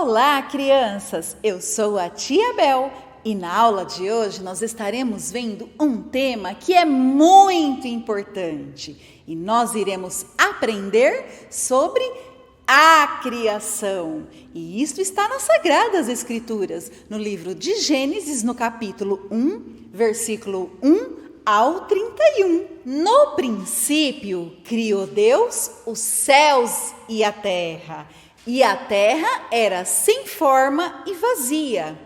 Olá, crianças! Eu sou a Tia Bel e na aula de hoje nós estaremos vendo um tema que é muito importante e nós iremos aprender sobre a criação. E isso está nas Sagradas Escrituras, no livro de Gênesis, no capítulo 1, versículo 1 ao 31. No princípio, criou Deus os céus e a terra era sem forma e vazia.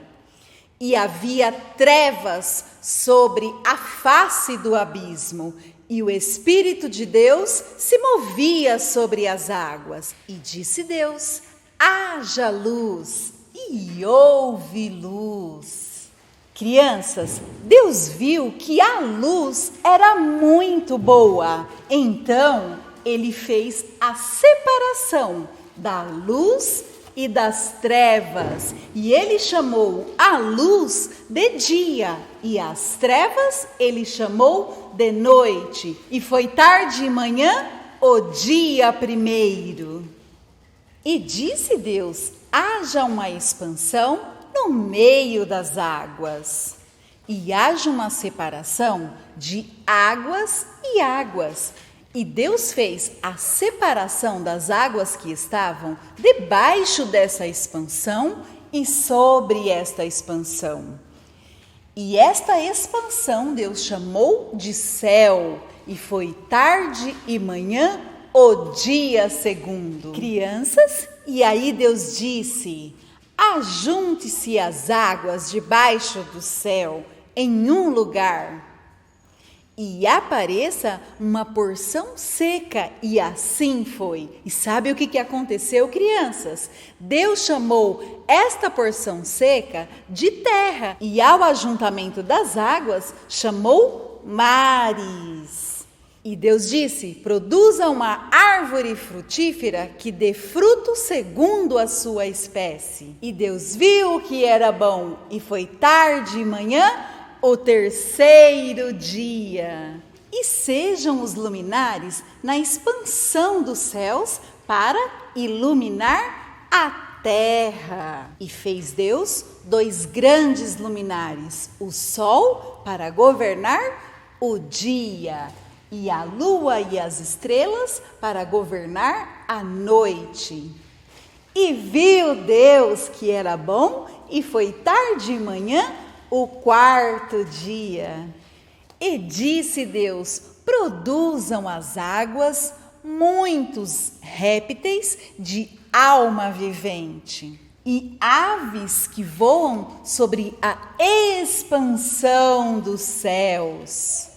E havia trevas sobre a face do abismo, e o Espírito de Deus se movia sobre as águas. E disse Deus: haja luz, e houve luz. Crianças, Deus viu que a luz era muito boa, então Ele fez a separação da luz e das trevas, e Ele chamou a luz de dia, e as trevas Ele chamou de noite, e foi tarde e manhã o dia primeiro. E disse Deus: haja uma expansão no meio das águas, e haja uma separação de águas e águas. E Deus fez a separação das águas que estavam debaixo dessa expansão e sobre esta expansão. E esta expansão Deus chamou de céu, e foi tarde e manhã o dia segundo. Crianças, e aí Deus disse: ajunte-se as águas debaixo do céu em um lugar, e apareça uma porção seca, e assim foi. E sabe o que aconteceu, crianças? Deus chamou esta porção seca de terra, e ao ajuntamento das águas chamou mares. E Deus disse: produza uma árvore frutífera que dê fruto segundo a sua espécie. E Deus viu que era bom, e foi tarde e manhã o terceiro dia. E sejam os luminares na expansão dos céus para iluminar a terra. E fez Deus 2 grandes luminares, o sol para governar o dia, e a lua e as estrelas para governar a noite. E viu Deus que era bom, e foi tarde e manhã o 4º dia. E disse Deus: produzam as águas muitos répteis de alma vivente, e aves que voam sobre a expansão dos céus.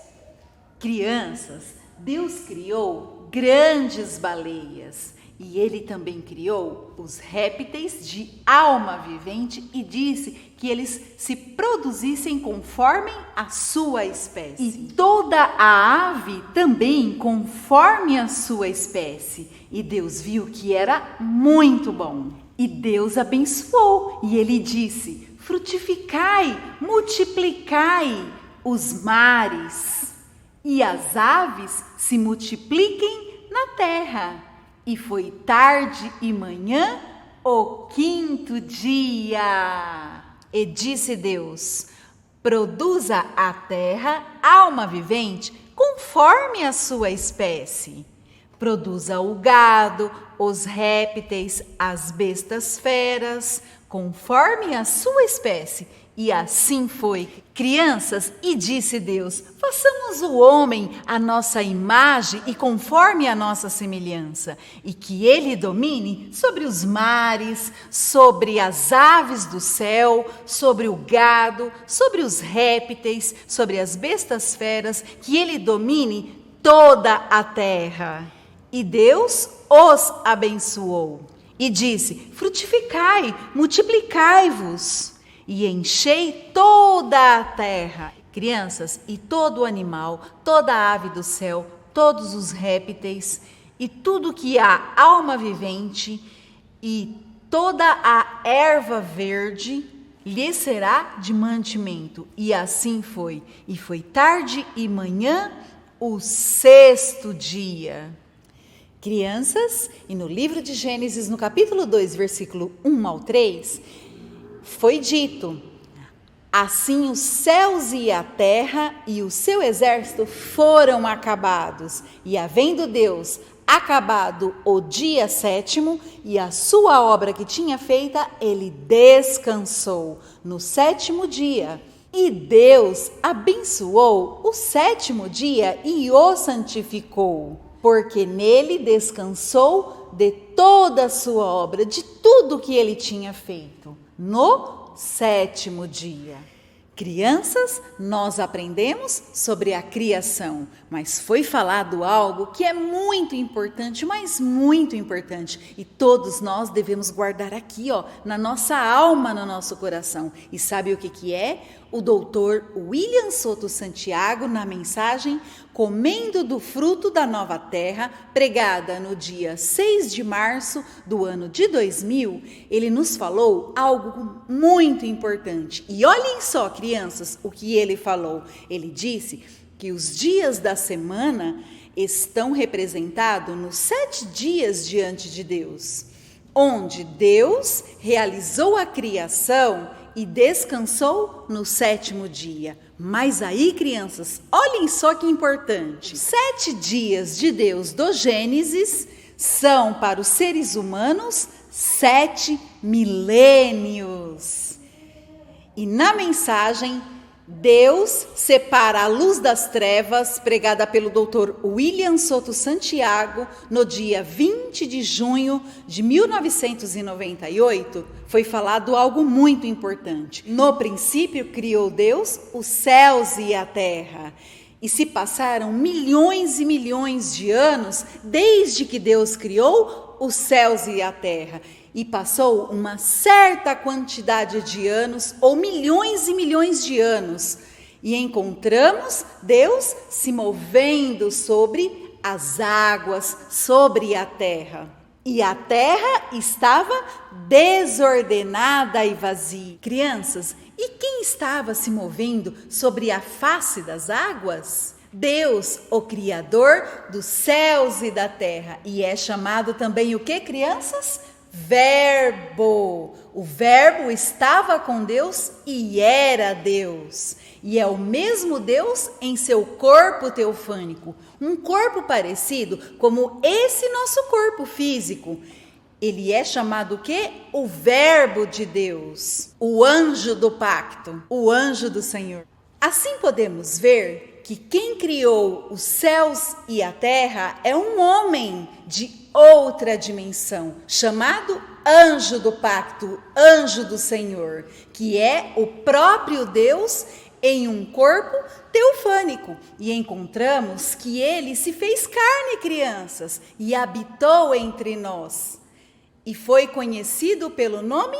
Crianças, Deus criou grandes baleias, e Ele também criou os répteis de alma vivente, e disse que eles se produzissem conforme a sua espécie. E toda a ave também conforme a sua espécie. E Deus viu que era muito bom. E Deus abençoou, e Ele disse: frutificai, multiplicai os mares, e as aves se multipliquem na terra. E foi tarde e manhã o 5º dia. E disse Deus: produza a terra alma vivente conforme a sua espécie. Produza o gado, os répteis, as bestas feras, conforme a sua espécie. E assim foi. Crianças, e disse Deus: façamos o homem à nossa imagem e conforme a nossa semelhança, e que ele domine sobre os mares, sobre as aves do céu, sobre o gado, sobre os répteis, sobre as bestas feras, que ele domine toda a terra. E Deus os abençoou e disse: frutificai, multiplicai-vos e enchei toda a terra. Crianças, e todo animal, toda ave do céu, todos os répteis, e tudo que há alma vivente, e toda a erva verde, lhe será de mantimento. E assim foi. E foi tarde e manhã o 6º dia. Crianças, e no livro de Gênesis, no capítulo 2, versículo 1 ao 3, foi dito: assim os céus e a terra e o seu exército foram acabados, e havendo Deus acabado o dia sétimo e a sua obra que tinha feita, ele descansou no sétimo dia. E Deus abençoou o sétimo dia e o santificou, porque nele descansou de toda a sua obra, de tudo que ele tinha feito, no sétimo dia. Crianças, nós aprendemos sobre a criação, mas foi falado algo que é muito importante, mas muito importante, e todos nós devemos guardar aqui, na nossa alma, no nosso coração. E sabe o que é? O doutor William Soto Santiago, na mensagem Comendo do Fruto da Nova Terra, pregada no dia 6 de março do ano de 2000, ele nos falou algo muito importante. E olhem só, crianças, o que ele falou. Ele disse que os dias da semana estão representados nos 7 dias diante de Deus, onde Deus realizou a criação e descansou no sétimo dia. Mas aí, crianças, olhem só que importante. 7 dias de Deus do Gênesis são para os seres humanos 7 milênios. E na mensagem, Deus separa a luz das trevas, pregada pelo Dr. William Soto Santiago, no dia 20 de junho de 1998, foi falado algo muito importante. No princípio criou Deus os céus e a terra. E se passaram milhões e milhões de anos desde que Deus criou os céus e a terra. E passou uma certa quantidade de anos, ou milhões e milhões de anos, e encontramos Deus se movendo sobre as águas, sobre a terra. E a terra estava desordenada e vazia. Crianças, e quem estava se movendo sobre a face das águas? Deus, o Criador dos céus e da terra. E é chamado também o que, crianças? Verbo. O Verbo estava com Deus e era Deus. E é o mesmo Deus em seu corpo teofânico, um corpo parecido como esse nosso corpo físico. Ele é chamado o quê? O Verbo de Deus, o anjo do pacto, o anjo do Senhor. Assim podemos ver que quem criou os céus e a terra é um homem de outra dimensão, chamado anjo do pacto, anjo do Senhor, que é o próprio Deus em um corpo teofânico. E encontramos que ele se fez carne, crianças, e habitou entre nós. E foi conhecido pelo nome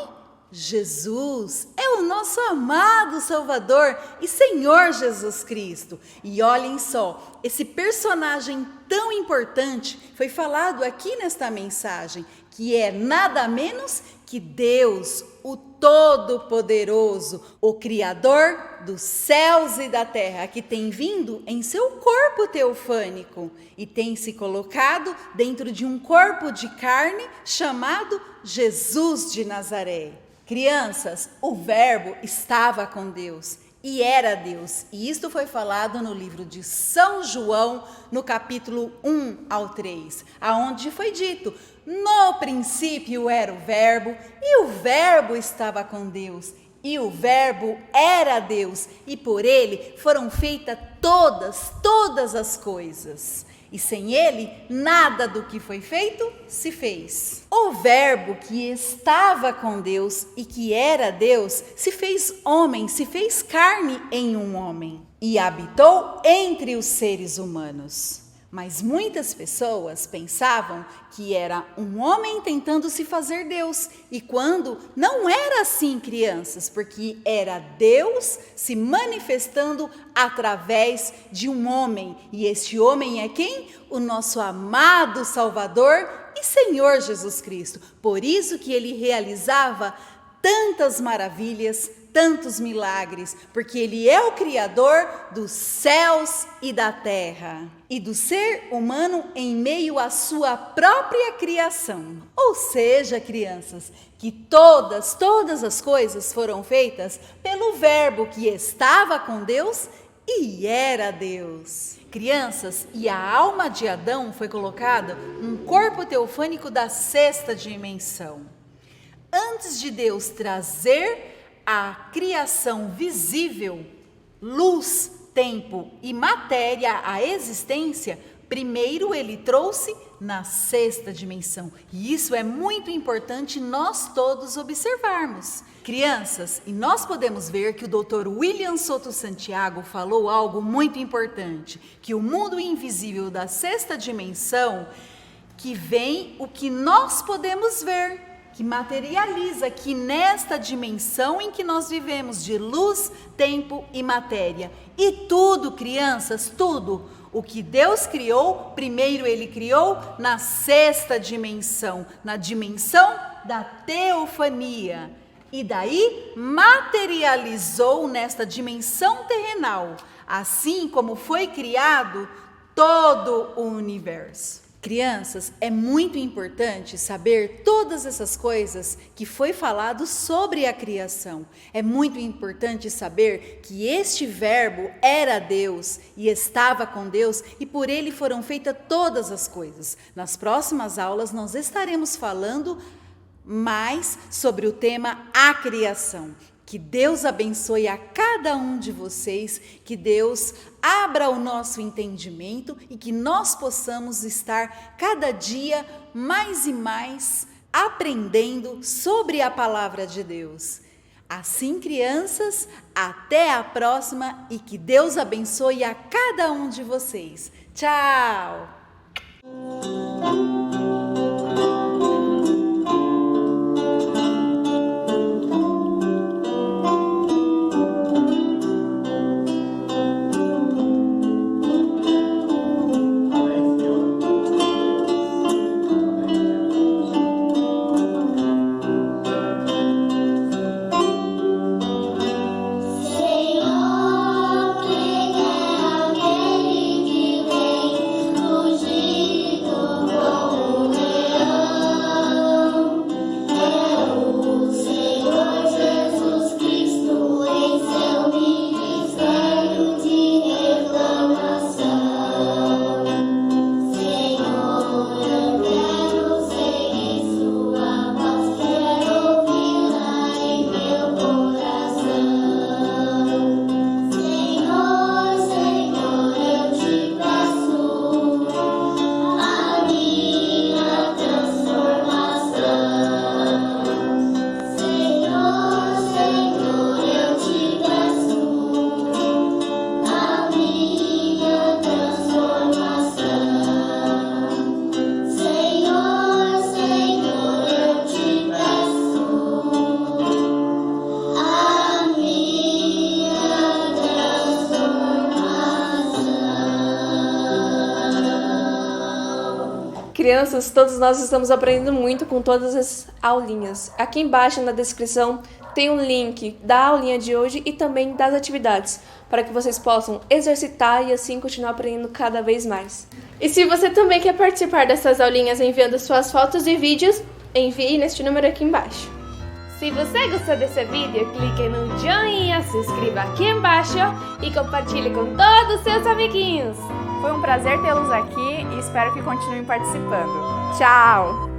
Jesus. É o nosso amado Salvador e Senhor Jesus Cristo. E olhem só, esse personagem tão importante foi falado aqui nesta mensagem, que é nada menos que Deus, o Todo-Poderoso, o Criador dos céus e da terra, que tem vindo em seu corpo teofânico e tem se colocado dentro de um corpo de carne chamado Jesus de Nazaré. Crianças, o Verbo estava com Deus e era Deus. E isto foi falado no livro de São João, no capítulo 1 ao 3, aonde foi dito: no princípio era o Verbo, e o Verbo estava com Deus, e o Verbo era Deus, e por ele foram feitas todas as coisas. E sem ele, nada do que foi feito se fez. O Verbo que estava com Deus e que era Deus, se fez homem, se fez carne em um homem e habitou entre os seres humanos. Mas muitas pessoas pensavam que era um homem tentando se fazer Deus. E quando não era assim, crianças, porque era Deus se manifestando através de um homem. E este homem é quem? O nosso amado Salvador e Senhor Jesus Cristo. Por isso que ele realizava tantas maravilhas, tantos milagres, porque Ele é o Criador dos céus e da terra, e do ser humano em meio à sua própria criação. Ou seja, crianças, que todas as coisas foram feitas pelo Verbo que estava com Deus e era Deus. Crianças, e a alma de Adão foi colocada num corpo teofânico da sexta dimensão. Antes de Deus trazer a criação visível, luz, tempo e matéria à existência, primeiro Ele trouxe na sexta dimensão. E isso é muito importante nós todos observarmos. Crianças, e nós podemos ver que o Dr. William Souto Santiago falou algo muito importante, que o mundo invisível da sexta dimensão, que vem o que nós podemos ver, que materializa que nesta dimensão em que nós vivemos de luz, tempo e matéria. E tudo, crianças, tudo, o que Deus criou, primeiro Ele criou na sexta dimensão, na dimensão da teofania. E daí materializou nesta dimensão terrenal, assim como foi criado todo o universo. Crianças, é muito importante saber todas essas coisas que foi falado sobre a criação. É muito importante saber que este Verbo era Deus e estava com Deus e por Ele foram feitas todas as coisas. Nas próximas aulas nós estaremos falando mais sobre o tema a criação. Que Deus abençoe a cada um de vocês, que Deus abra o nosso entendimento e que nós possamos estar cada dia mais e mais aprendendo sobre a palavra de Deus. Assim, crianças, até a próxima e que Deus abençoe a cada um de vocês. Tchau! Crianças, todos nós estamos aprendendo muito com todas as aulinhas. Aqui embaixo na descrição tem um link da aulinha de hoje e também das atividades, para que vocês possam exercitar e assim continuar aprendendo cada vez mais. E se você também quer participar dessas aulinhas enviando suas fotos e vídeos, envie neste número aqui embaixo. Se você gostou desse vídeo, clique no joinha, se inscreva aqui embaixo e compartilhe com todos os seus amiguinhos. Foi um prazer tê-los aqui e espero que continuem participando. Tchau!